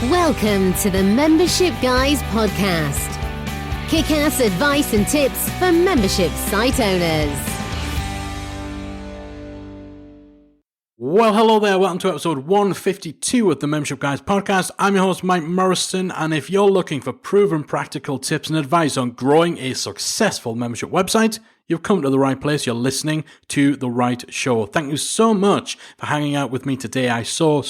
Welcome to the Membership Guys podcast. Kick-ass advice and tips for membership site owners. Well, hello there. Welcome to episode 152 of the Membership Guys podcast. I'm your host, Mike Morrison, and if you're looking for proven practical tips and advice on growing a successful membership website, you've come to the right place. You're listening to the right show. Thank you so much for hanging out with me today. I so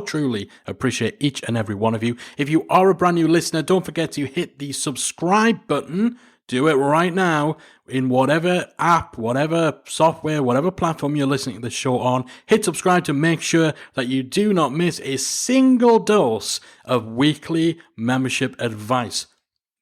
truly appreciate each and every one of you. If you are a brand new listener, don't forget to hit the subscribe button. Do it right now in whatever app, whatever software, whatever platform you're listening to the show on. Hit subscribe to make sure that you do not miss a single dose of weekly membership advice.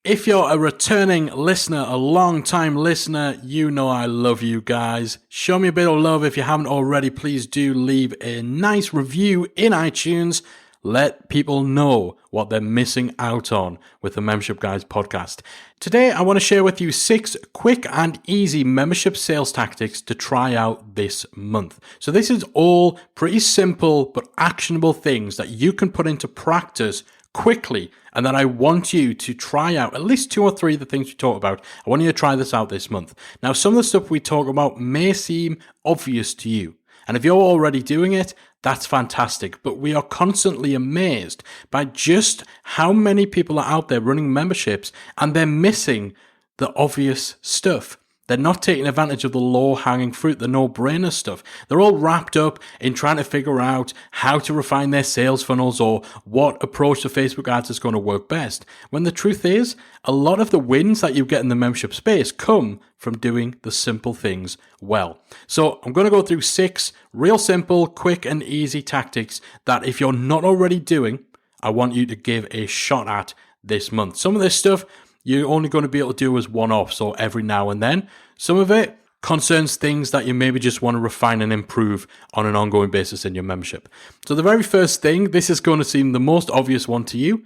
If you're a returning listener, a long-time listener, you know I love you guys. Show me a bit of love. If you haven't already, please do leave a nice review in iTunes. Let people know what they're missing out on with the Membership Guys podcast. Today, I want to share with you 6 quick and easy membership sales tactics to try out this month. So this is all pretty simple but actionable things that you can put into practice quickly, and that I want you to try out at least 2 or 3 of the things we talk about. I want you to try this out this month. Now, some of the stuff we talk about may seem obvious to you, and if you're already doing it, that's fantastic. But we are constantly amazed by just how many people are out there running memberships and they're missing the obvious stuff. They're not taking advantage of the low-hanging fruit, the no-brainer stuff. They're all wrapped up in trying to figure out how to refine their sales funnels or what approach to Facebook ads is going to work best. When the truth is, a lot of the wins that you get in the membership space come from doing the simple things well. So I'm going to go through 6 real simple, quick and easy tactics that if you're not already doing, I want you to give a shot at this month. Some of this stuff you're only going to be able to do as one-offs or every now and then. Some of it concerns things that you maybe just want to refine and improve on an ongoing basis in your membership. So the very first thing, this is going to seem the most obvious one to you,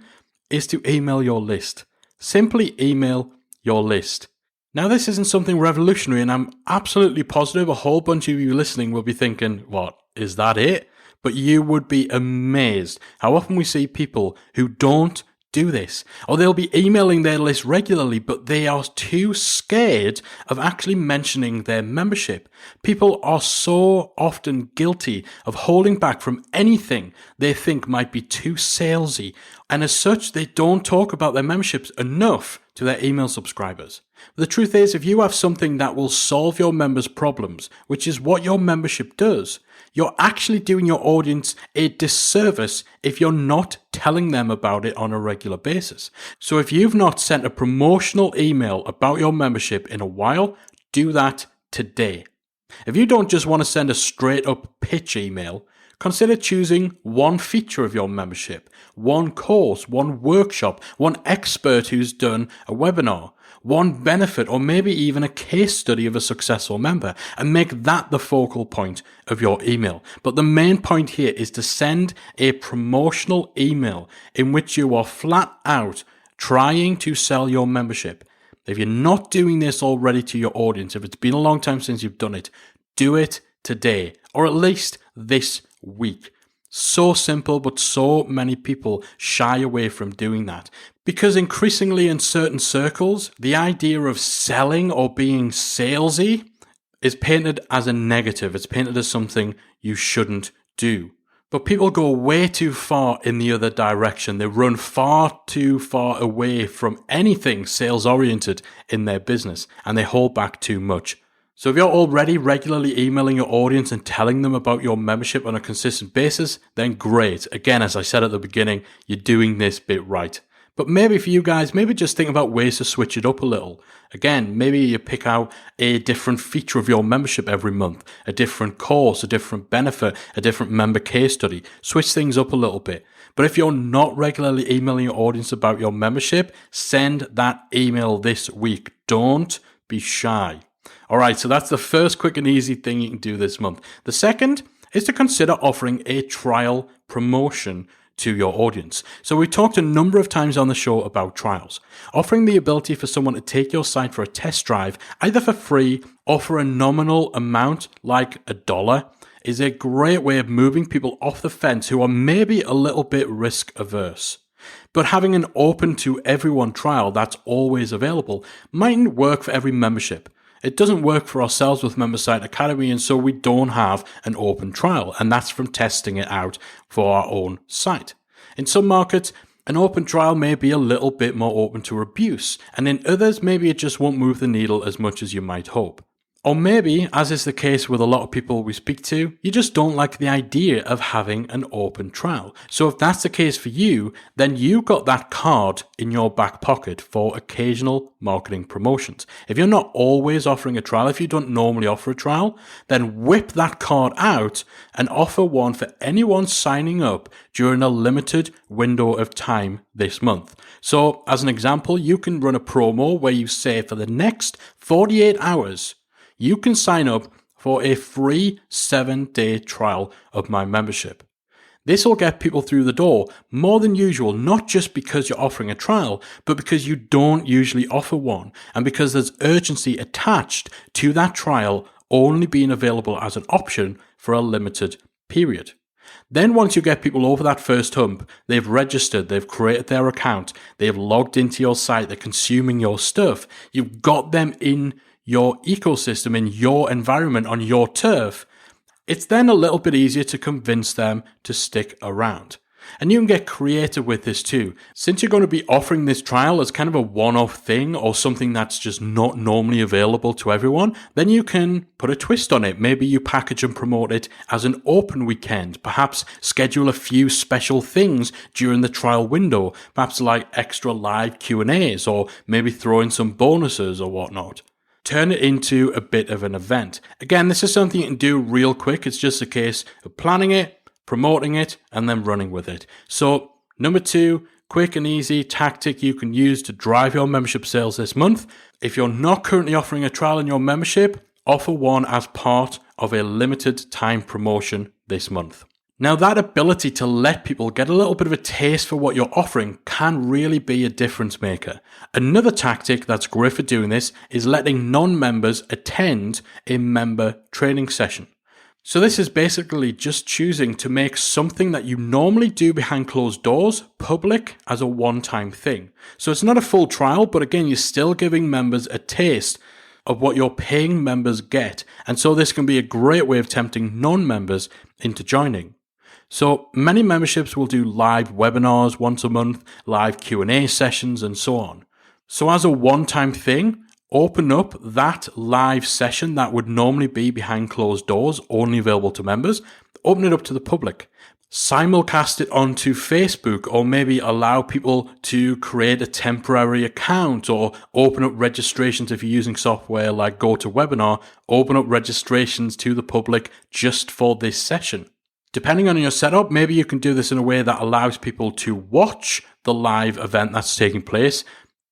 is to email your list. Simply email your list. Now, this isn't something revolutionary, and I'm absolutely positive a whole bunch of you listening will be thinking, what, is that it? But you would be amazed how often we see people who don't do this, or they'll be emailing their list regularly, but they are too scared of actually mentioning their membership. People are so often guilty of holding back from anything they think might be too salesy, and as such, they don't talk about their memberships enough to their email subscribers. The truth is, if you have something that will solve your members' problems, which is what your membership does, you're actually doing your audience a disservice if you're not telling them about it on a regular basis. So if you've not sent a promotional email about your membership in a while, do that today. If you don't just want to send a straight up pitch email, consider choosing one feature of your membership, one course, one workshop, one expert who's done a webinar, one benefit, or maybe even a case study of a successful member, and make that the focal point of your email. But the main point here is to send a promotional email in which you are flat out trying to sell your membership. If you're not doing this already to your audience, if it's been a long time since you've done it, do it today, or at least this week. So simple, but so many people shy away from doing that. Because increasingly in certain circles, the idea of selling or being salesy is painted as a negative. It's painted as something you shouldn't do. But people go way too far in the other direction. They run far too far away from anything sales-oriented in their business, and they hold back too much. So if you're already regularly emailing your audience and telling them about your membership on a consistent basis, then great. Again, as I said at the beginning, you're doing this bit right. But maybe for you guys, maybe just think about ways to switch it up a little. Again, maybe you pick out a different feature of your membership every month, a different course, a different benefit, a different member case study. Switch things up a little bit. But if you're not regularly emailing your audience about your membership, send that email this week. Don't be shy. All right, so that's the first quick and easy thing you can do this month. The second is to consider offering a trial promotion to your audience. So we talked a number of times on the show about trials. Offering the ability for someone to take your site for a test drive, either for free or for a nominal amount like $1, is a great way of moving people off the fence who are maybe a little bit risk averse. But having an open to everyone trial that's always available mightn't work for every membership. It doesn't work for ourselves with MemberSite Academy, and so we don't have an open trial, and that's from testing it out for our own site. In some markets, an open trial may be a little bit more open to abuse, and in others, maybe it just won't move the needle as much as you might hope. Or maybe, as is the case with a lot of people we speak to, you just don't like the idea of having an open trial. So if that's the case for you, then you got that card in your back pocket for occasional marketing promotions. If you're not always offering a trial, if you don't normally offer a trial, then whip that card out and offer one for anyone signing up during a limited window of time this month. So as an example, you can run a promo where you say for the next 48 hours, you can sign up for a free 7-day trial of my membership. This will get people through the door more than usual, not just because you're offering a trial, but because you don't usually offer one, and because there's urgency attached to that trial only being available as an option for a limited period. Then once you get people over that first hump, they've registered, they've created their account, they've logged into your site, they're consuming your stuff, you've got them in your ecosystem, in your environment, on your turf, it's then a little bit easier to convince them to stick around. And you can get creative with this too. Since you're going to be offering this trial as kind of a one-off thing or something that's just not normally available to everyone, then you can put a twist on it. Maybe you package and promote it as an open weekend. Perhaps schedule a few special things during the trial window, perhaps like extra live Q&As, or maybe throw in some bonuses or whatnot. Turn it into a bit of an event. Again, this is something you can do real quick. It's just a case of planning it, promoting it, and then running with it. So, number 2, quick and easy tactic you can use to drive your membership sales this month. If you're not currently offering a trial in your membership, offer one as part of a limited time promotion this month. Now, that ability to let people get a little bit of a taste for what you're offering can really be a difference maker. Another tactic that's great for doing this is letting non-members attend a member training session. So this is basically just choosing to make something that you normally do behind closed doors public as a one-time thing. So it's not a full trial, but again, you're still giving members a taste of what your paying members get. And so this can be a great way of tempting non-members into joining. So many memberships will do live webinars once a month, live Q&A sessions, and so on. So as a one-time thing, open up that live session that would normally be behind closed doors, only available to members, open it up to the public. Simulcast it onto Facebook, or maybe allow people to create a temporary account, or open up registrations if you're using software like GoToWebinar, open up registrations to the public just for this session. Depending on your setup, maybe you can do this in a way that allows people to watch the live event that's taking place,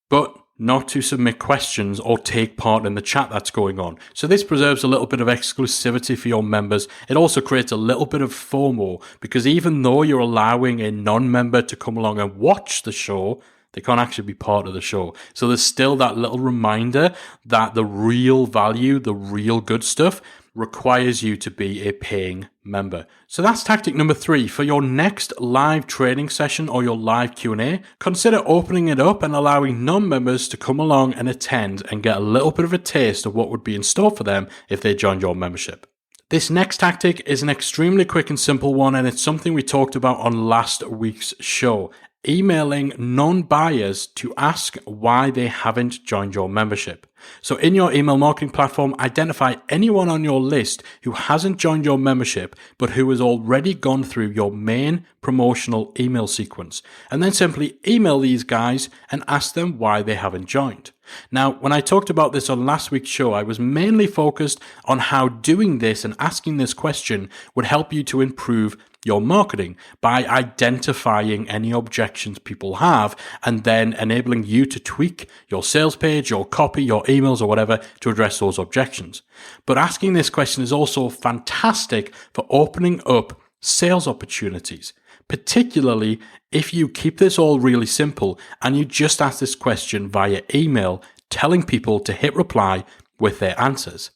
but not to submit questions or take part in the chat that's going on. So this preserves a little bit of exclusivity for your members. It also creates a little bit of FOMO, because even though you're allowing a non-member to come along and watch the show, they can't actually be part of the show. So there's still that little reminder that the real value, the real good stuff, requires you to be a paying member. So that's tactic number 3. For your next live training session or your live Q&A, consider opening it up and allowing non-members to come along and attend and get a little bit of a taste of what would be in store for them if they joined your membership. This next tactic is an extremely quick and simple one, and it's something we talked about on last week's show. Emailing non-buyers to ask why they haven't joined your membership. So in your email marketing platform, identify anyone on your list who hasn't joined your membership, but who has already gone through your main promotional email sequence. And then simply email these guys and ask them why they haven't joined. Now, when I talked about this on last week's show, I was mainly focused on how doing this and asking this question would help you to improve your marketing by identifying any objections people have and then enabling you to tweak your sales page, your copy, your emails or whatever to address those objections. But asking this question is also fantastic for opening up sales opportunities, particularly if you keep this all really simple and you just ask this question via email, telling people to hit reply with their answers.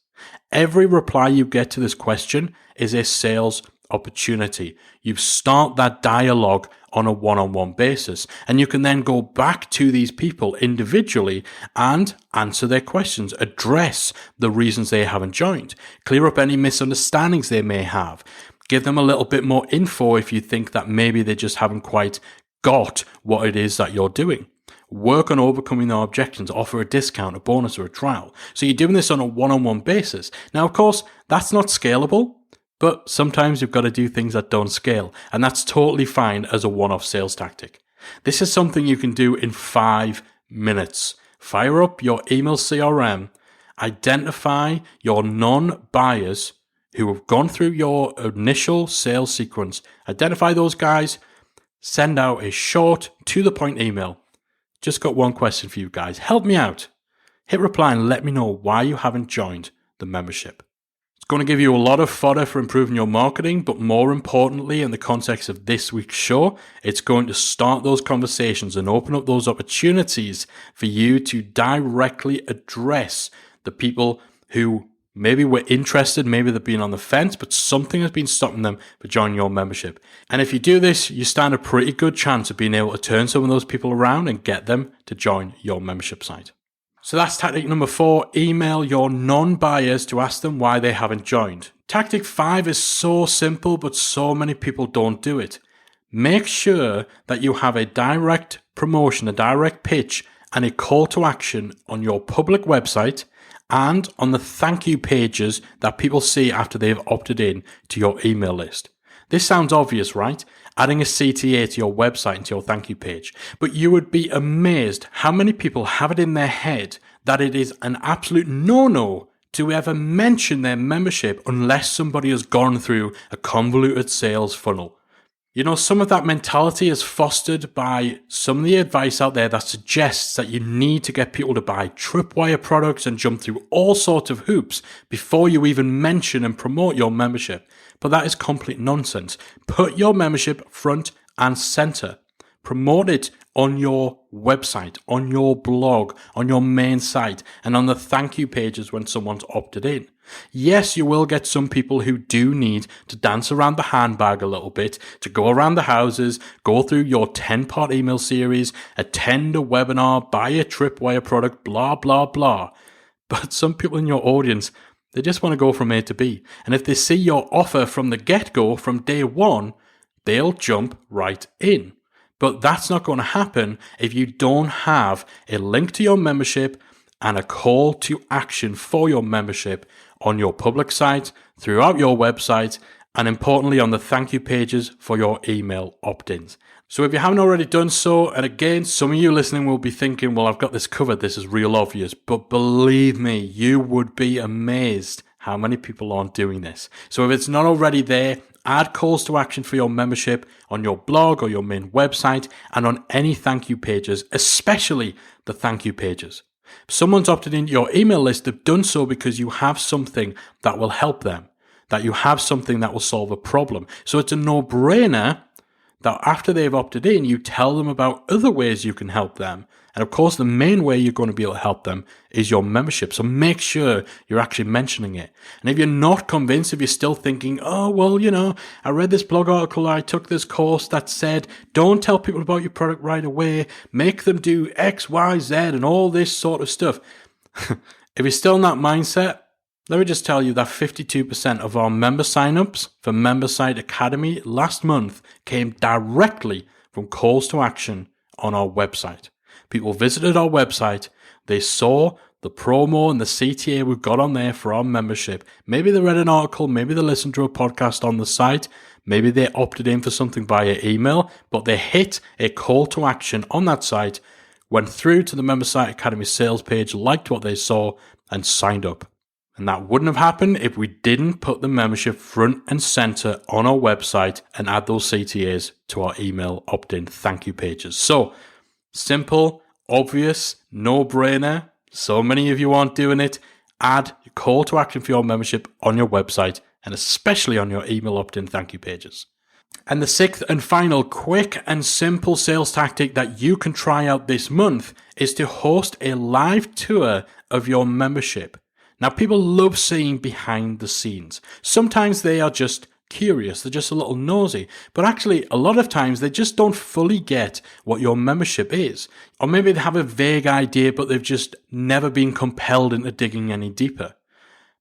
Every reply you get to this question is a sales opportunity. You start that dialogue on a one-on-one basis, and you can then go back to these people individually and answer their questions, address the reasons they haven't joined, clear up any misunderstandings they may have, give them a little bit more info if you think that maybe they just haven't quite got what it is that you're doing. Work on overcoming their objections, offer a discount, a bonus, or a trial. So you're doing this on a one-on-one basis. Now, of course, that's not scalable, but sometimes you've got to do things that don't scale, and that's totally fine as a one-off sales tactic. This is something you can do in 5 minutes. Fire up your email CRM, identify your non-buyers who have gone through your initial sales sequence, identify those guys, send out a short, to-the-point email. Just got one question for you guys. Help me out. Hit reply and let me know why you haven't joined the membership. It's going to give you a lot of fodder for improving your marketing, but more importantly, in the context of this week's show, it's going to start those conversations and open up those opportunities for you to directly address the people who maybe were interested, maybe they've been on the fence, but something has been stopping them for joining your membership. And if you do this, you stand a pretty good chance of being able to turn some of those people around and get them to join your membership site. So that's tactic number 4, email your non-buyers to ask them why they haven't joined. Tactic 5 is so simple, but so many people don't do it. Make sure that you have a direct promotion, a direct pitch, and a call to action on your public website and on the thank you pages that people see after they've opted in to your email list. This sounds obvious, right? Adding a CTA to your website and to your thank you page. But you would be amazed how many people have it in their head that it is an absolute no-no to ever mention their membership unless somebody has gone through a convoluted sales funnel. You know, some of that mentality is fostered by some of the advice out there that suggests that you need to get people to buy tripwire products and jump through all sorts of hoops before you even mention and promote your membership. But that is complete nonsense. Put your membership front and center. Promote it on your website, on your blog, on your main site, and on the thank you pages when someone's opted in. Yes, you will get some people who do need to dance around the handbag a little bit, to go around the houses, go through your 10-part email series, attend a webinar, buy a tripwire product, blah, blah, blah. But some people in your audience, they just want to go from A to B. And if they see your offer from the get-go, from day one, they'll jump right in. But that's not going to happen if you don't have a link to your membership and a call to action for your membership on your public site, throughout your website, and importantly on the thank you pages for your email opt-ins. So if you haven't already done so, and again, some of you listening will be thinking, well, I've got this covered, this is real obvious, but believe me, you would be amazed how many people aren't doing this. So if it's not already there, add calls to action for your membership on your blog or your main website and on any thank you pages, especially the thank you pages. If someone's opted into your email list, they've done so because you have something that will help them, that you have something that will solve a problem. So it's a no-brainer that after they've opted in, you tell them about other ways you can help them. And of course, the main way you're going to be able to help them is your membership. So make sure you're actually mentioning it. And if you're not convinced, if you're still thinking, oh, well, you know, I read this blog article, I took this course that said, don't tell people about your product right away, make them do X, Y, Z, and all this sort of stuff. If you're still in that mindset, let me just tell you that 52% of our member signups for MemberSite Academy last month came directly from calls to action on our website. People visited our website, they saw the promo and the CTA we've got on there for our membership. Maybe they read an article, maybe they listened to a podcast on the site, maybe they opted in for something via email, but they hit a call to action on that site, went through to the MemberSite Academy sales page, liked what they saw, and signed up. And that wouldn't have happened if we didn't put the membership front and center on our website and add those CTAs to our email opt-in thank you pages. So, simple, obvious, no-brainer. So many of you aren't doing it. Add your call to action for your membership on your website and especially on your email opt-in thank you pages. And the 6th and final quick and simple sales tactic that you can try out this month is to host a live tour of your membership. Now, people love seeing behind the scenes. Sometimes they are just curious, they're just a little nosy, but actually a lot of times they just don't fully get what your membership is. Or maybe they have a vague idea, but they've just never been compelled into digging any deeper.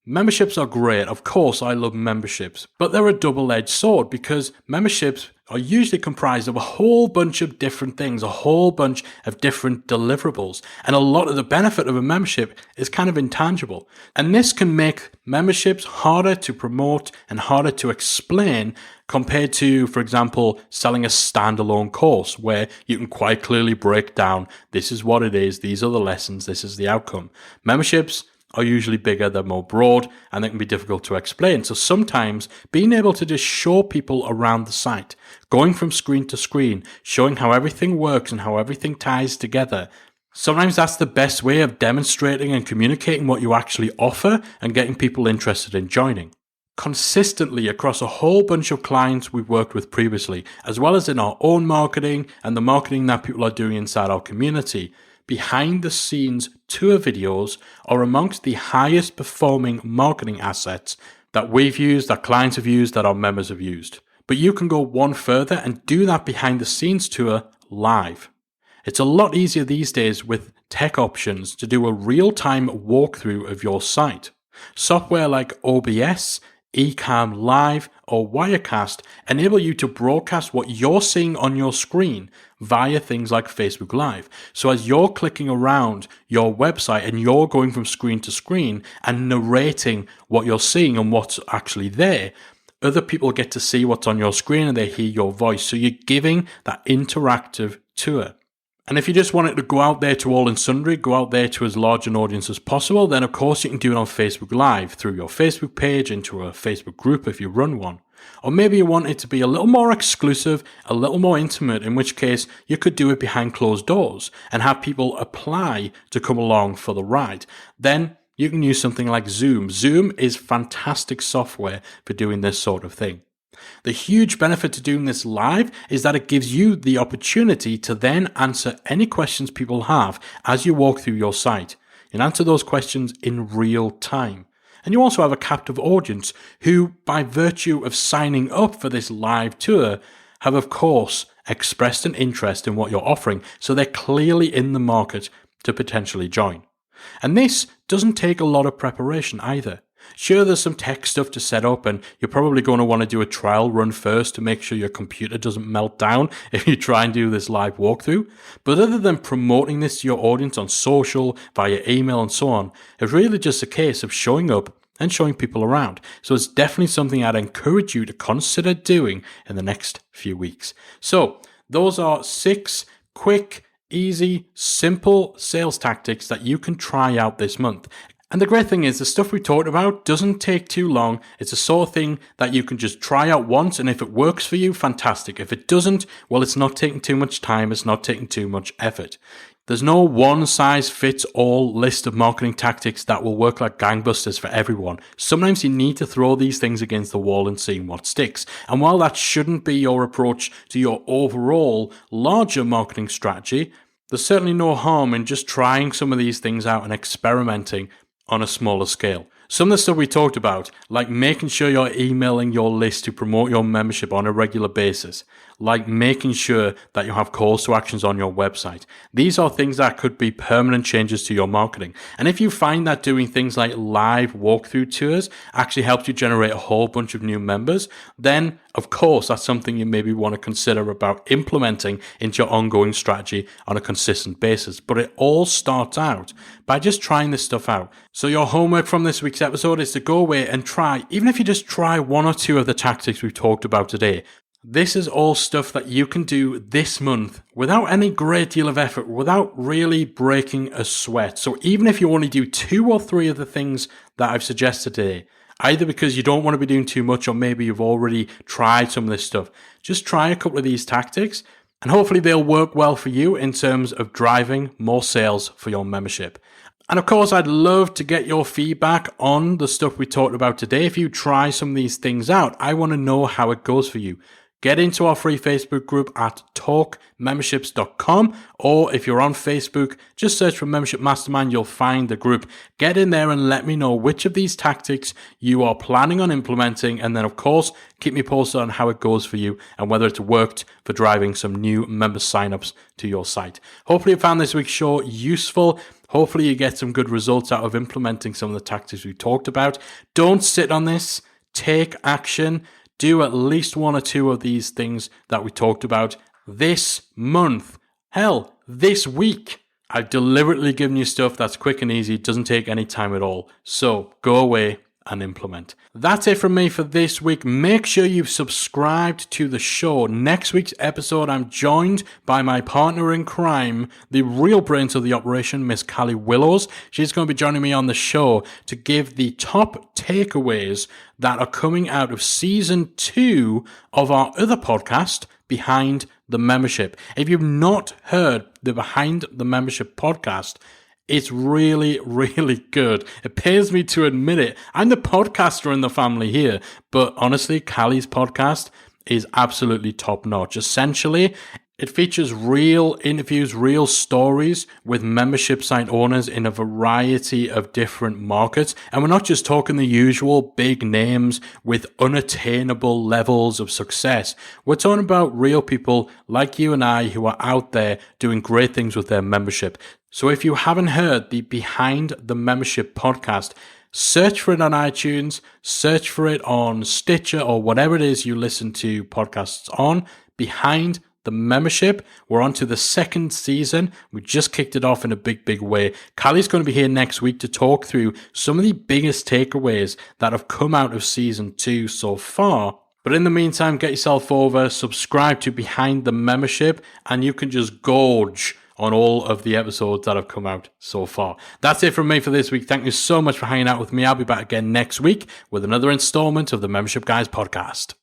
Memberships are great. Of course, I love memberships, but they're a double-edged sword because memberships are usually comprised of a whole bunch of different things, a whole bunch of different deliverables. And a lot of the benefit of a membership is kind of intangible. And this can make memberships harder to promote and harder to explain compared to, for example, selling a standalone course where you can quite clearly break down, this is what it is, these are the lessons, this is the outcome. Memberships are usually bigger, they're more broad, and they can be difficult to explain. So sometimes being able to just show people around the site, going from screen to screen, showing how everything works and how everything ties together, sometimes that's the best way of demonstrating and communicating what you actually offer and getting people interested in joining. Consistently across a whole bunch of clients we've worked with previously, as well as in our own marketing and the marketing that people are doing inside our community, behind the scenes tour videos are amongst the highest performing marketing assets that we've used, that clients have used, that our members have used. But you can go one further and do that behind the scenes tour live. It's a lot easier these days with tech options to do a real-time walkthrough of your site. Software like OBS, Ecamm Live, or Wirecast enable you to broadcast what you're seeing on your screen via things like Facebook Live. So as you're clicking around your website and you're going from screen to screen and narrating what you're seeing and what's actually there, other people get to see what's on your screen and they hear your voice. So you're giving that interactive tour. And if you just want it to go out there to all and sundry, go out there to as large an audience as possible, then of course you can do it on Facebook Live through your Facebook page, into a Facebook group if you run one. Or maybe you want it to be a little more exclusive, a little more intimate, in which case you could do it behind closed doors and have people apply to come along for the ride. Then you can use something like Zoom. Zoom is fantastic software for doing this sort of thing. The huge benefit to doing this live is that it gives you the opportunity to then answer any questions people have as you walk through your site. You can answer those questions in real time. And you also have a captive audience who, by virtue of signing up for this live tour, have of course expressed an interest in what you're offering, so they're clearly in the market to potentially join. And this doesn't take a lot of preparation either. Sure, there's some tech stuff to set up, and you're probably going to want to do a trial run first to make sure your computer doesn't melt down if you try and do this live walkthrough. But other than promoting this to your audience on social, via email and so on, it's really just a case of showing up and showing people around. So it's definitely something I'd encourage you to consider doing in the next few weeks. So those are 6 quick, easy, simple sales tactics that you can try out this month. And the great thing is the stuff we talked about doesn't take too long. It's a sort of thing that you can just try out once, and if it works for you, fantastic. If it doesn't, well, it's not taking too much time. It's not taking too much effort. There's no one-size-fits-all list of marketing tactics that will work like gangbusters for everyone. Sometimes you need to throw these things against the wall and see what sticks. And while that shouldn't be your approach to your overall larger marketing strategy, there's certainly no harm in just trying some of these things out and experimenting on a smaller scale. Some of the stuff we talked about, like making sure you're emailing your list to promote your membership on a regular basis, like making sure that you have calls to actions on your website. These are things that could be permanent changes to your marketing. And if you find that doing things like live walkthrough tours actually helps you generate a whole bunch of new members, then of course that's something you maybe want to consider about implementing into your ongoing strategy on a consistent basis. But it all starts out by just trying this stuff out. So your homework from this week's episode is to go away and try, even if you just try 1 or 2 of the tactics we've talked about today. This is all stuff that you can do this month without any great deal of effort, without really breaking a sweat. So even if you only do 2 or 3 of the things that I've suggested today, either because you don't want to be doing too much or maybe you've already tried some of this stuff, just try a couple of these tactics and hopefully they'll work well for you in terms of driving more sales for your membership. And of course, I'd love to get your feedback on the stuff we talked about today. If you try some of these things out, I want to know how it goes for you. get into our free Facebook group at talkmemberships.com, or if you're on Facebook, just search for Membership Mastermind, you'll find the group. Get in there and let me know which of these tactics you are planning on implementing, and then of course, keep me posted on how it goes for you and whether it's worked for driving some new member signups to your site. Hopefully you found this week's show useful. Hopefully you get some good results out of implementing some of the tactics we talked about. Don't sit on this. Take action. Do at least one or two of these things that we talked about this month. Hell, this week. I've deliberately given you stuff that's quick and easy, doesn't take any time at all. So go away and implement. That's it from me for this week. Make sure you've subscribed to the show. Next week's episode, I'm joined by my partner in crime, the real brains of the operation, Miss Callie Willows. She's going to be joining me on the show to give the top takeaways that are coming out of season 2 of our other podcast, Behind the Membership. If you've not heard the Behind the Membership podcast, it's really, really good. It pains me to admit it. I'm the podcaster in the family here, but honestly, Callie's podcast is absolutely top notch. Essentially, it features real interviews, real stories with membership site owners in a variety of different markets. And we're not just talking the usual big names with unattainable levels of success. We're talking about real people like you and I who are out there doing great things with their membership. So if you haven't heard the Behind the Membership podcast, search for it on iTunes, search for it on Stitcher or whatever it is you listen to podcasts on. Behind the Membership. We're on to the second season. We just kicked it off in a big, big way. Callie's going to be here next week to talk through some of the biggest takeaways that have come out of season 2 so far. But in the meantime, get yourself over, subscribe to Behind the Membership, and you can just gorge on all of the episodes that have come out so far. That's it from me for this week. Thank you so much for hanging out with me. I'll be back again next week with another installment of the Membership Guys podcast.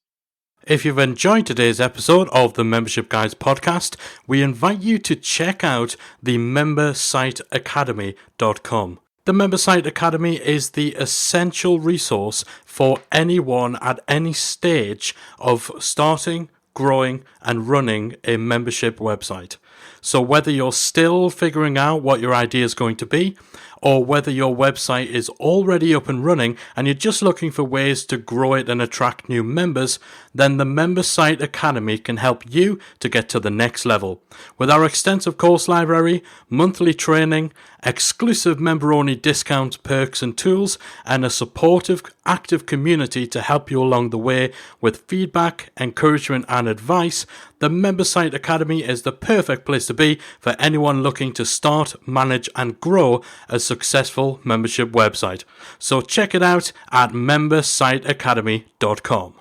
If you've enjoyed today's episode of the Membership Guys podcast, we invite you to check out the membersiteacademy.com. The Member Site Academy is the essential resource for anyone at any stage of starting, growing, and running a membership website. So whether you're still figuring out what your idea is going to be, or whether your website is already up and running and you're just looking for ways to grow it and attract new members, then the Member Site Academy can help you to get to the next level. With our extensive course library, monthly training, exclusive member-only discounts, perks and tools, and a supportive, active community to help you along the way with feedback, encouragement and advice, the Member Site Academy is the perfect place to be for anyone looking to start, manage and grow a successful membership website. So check it out at membersiteacademy.com.